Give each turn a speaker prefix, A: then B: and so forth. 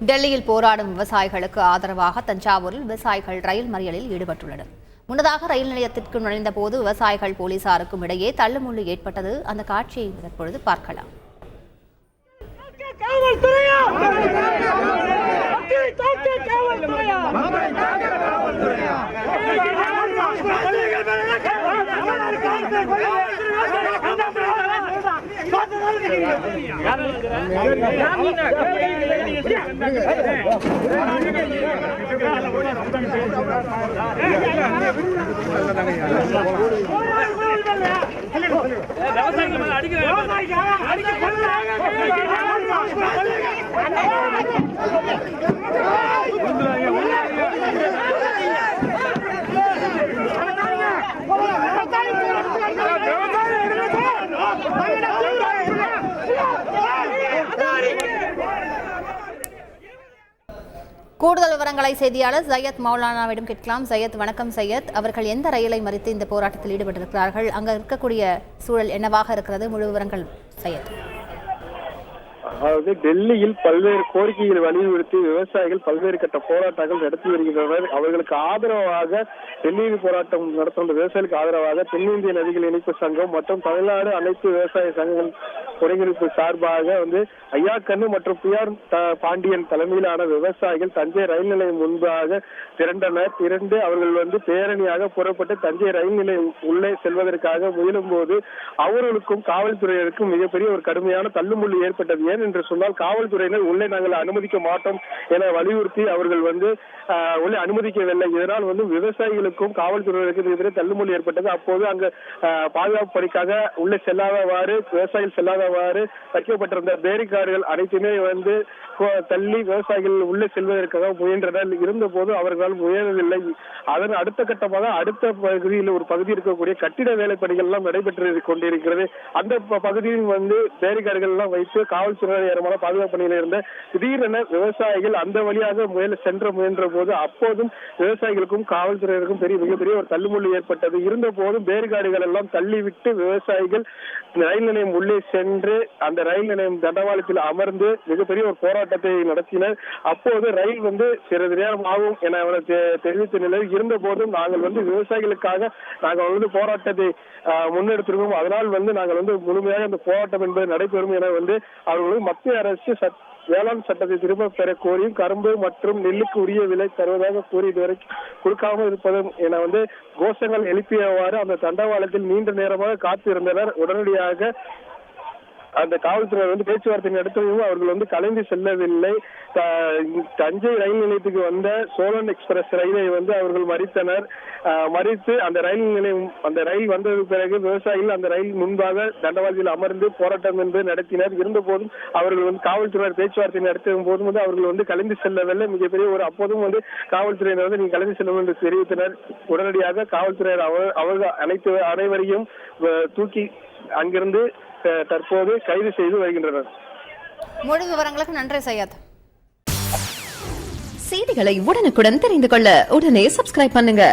A: டெல்லியில் போராடும் விவசாயிகளுக்கு ஆதரவாக தஞ்சாவூரில் விவசாயிகள் ரயில் மறியலில் ஈடுபட்டுள்ளனர். முன்னதாக ரயில் நிலையத்திற்கு நுழைந்த போது விவசாயிகள் போலீசாருக்கும் இடையே தள்ளுமுள்ளு ஏற்பட்டது. அந்த காட்சியை தற்பொழுது பார்க்கலாம். கூடுதல் விவரங்களை செய்தியாளர் சையத் மௌலானாவிடம் கேட்கலாம். சையத், வணக்கம். சையத், அவர்கள் எந்த ரயிலை மறித்து இந்த போராட்டத்தில் ஈடுபட்டிருக்கிறார்கள்? அங்க இருக்கக்கூடிய சூழல் என்னவாக இருக்கிறது? முழு விவரங்கள் சையத்.
B: அதாவது டெல்லியில் பல்வேறு கோரிக்கைகளை வலியுறுத்தி விவசாயிகள் பல்வேறு கட்ட போராட்டங்கள் நடத்தி வருகின்றனர். அவர்களுக்கு ஆதரவாக டெல்லியில் போராட்டம் நடத்தும் விவசாயிகளுக்கு ஆதரவாக தென்னிந்திய நதிகள் இணைப்பு சங்கம் மற்றும் தமிழ்நாடு அனைத்து விவசாய சங்கங்கள் ஒருங்கிணைப்பு சார்பாக ஐயாக்கண்ணு மற்றும் PR பாண்டியன் தலைமையிலான விவசாயிகள் தஞ்சை ரயில் நிலையம் முன்பாக திரண்டனர். அவர்கள் பேரணியாக புறப்பட்டு தஞ்சை ரயில் நிலையம் உள்ளே செல்வதற்காக முயலும் போது அவர்களுக்கும் காவல்துறையினருக்கும் மிகப்பெரிய ஒரு கடுமையான தள்ளுமுள்ளு ஏற்பட்டது. ஏன் என்று சொன்னால், காவல்துறையினர் உள்ளே நாங்கள் அனுமதிக்க மாட்டோம் என வலியுறுத்தி அவர்கள் உள்ளே அனுமதிக்கவில்லை. இதனால் விவசாயிகளுக்கும் காவல்துறையினருக்கும் மிகப்பெரிய தள்ளுமுள்ளு ஏற்பட்டது. அப்போது அங்கு பாதுகாப்பு பணிக்காக உள்ளே செல்லாதவாறு, விவசாயிகள் செல்லாதவாறு வைக்கப்பட்டிருந்த பேரிகார்டுகள் அனைத்துமே தள்ளி விவசாயிகள் உள்ளே செல்வதற்காக முயன்றனர். இருந்த போது அவர்களால் முயலவில்லை. அதன் அடுத்த கட்டமாக அடுத்த பகுதியில் ஒரு பகுதி இருக்கக்கூடிய கட்டிட வேலை பணிகள் எல்லாம் நடைபெற்று கொண்டிருக்கிறது. அந்த பகுதியில் பேரிகார்டுகள் எல்லாம் வைத்து காவல்துறையினர் ஏராளமான பாதுகாப்பு பணியில் இருந்த திடீரென விவசாயிகள் அந்த வழியாக முயன்ற போது அப்போதும் விவசாயிகளுக்கும் காவல்துறையினருக்கும் மிகப்பெரிய ஒரு தள்ளுமுள்ளு ஏற்பட்டது. இருந்த போதும் பேரிகார்டுகள் எல்லாம் தள்ளிவிட்டு விவசாயிகள் ரயில் நிலையம் உள்ளே சென்று அந்த ரயில் நிலையம் தண்டவாளத்தில் அமர்ந்து மிகப்பெரிய ஒரு போராட்டத்தை நடத்தினர். அப்போது ரயில் சிறிது நேரம் ஆகும் என தெரிவித்த நிலையில் இருந்த போதும் நாங்கள் விவசாயிகளுக்காக நாங்கள் போராட்டத்தை முன்னெடுத்திருக்கோம். அதனால் நாங்கள் முழுமையாக இந்த போராட்டம் என்பது நடைபெறும் என அவர்கள் மத்திய அரசு வேளாண் சட்டத்தை திரும்ப பெற கோரியும் கரும்பு மற்றும் நெல்லுக்கு உரிய விலை தருவதாக கூறி இதுவரை கொடுக்காமல் இருப்பதும் என கோஷங்கள் எழுப்பியவாறு அந்த தண்டவாளத்தில் நீண்ட நேரமாக காத்து இருந்தனர். உடனடியாக அந்த காவல்துறையினர் பேச்சுவார்த்தை நடத்தவும் அவர்கள் கலைந்து செல்லவில்லை. தஞ்சை ரயில் நிலையத்துக்கு வந்த சோழன் எக்ஸ்பிரஸ் ரயிலை அவர்கள் மறித்தனர். மறித்து அந்த ரயில் வந்தது பிறகு விவசாயிகள் அந்த ரயில் முன்பாக தண்டவாளத்தில் அமர்ந்து போராட்டம் நடத்தினர். இருந்த போதும் அவர்கள் காவல்துறையினர் பேச்சுவார்த்தை நடத்தும் போதும் அவர்கள் கலைந்து செல்லவில்லை. மிகப்பெரிய ஒரு அப்போதும் காவல்துறையினர் நீங்க கலைந்து செல்லும் என்று தெரிவித்தனர். உடனடியாக காவல்துறையினர் அவர்கள் அனைவரையும் தூக்கி அங்கிருந்து தற்போது கைது செய்து வருகின்றனர்.
A: முழு விவரங்களுக்கு நன்றி சையத்.
C: செய்திகளை உடனுக்குடன் தெரிந்து கொள்ள உடனே சப்ஸ்கிரைப் பண்ணுங்க.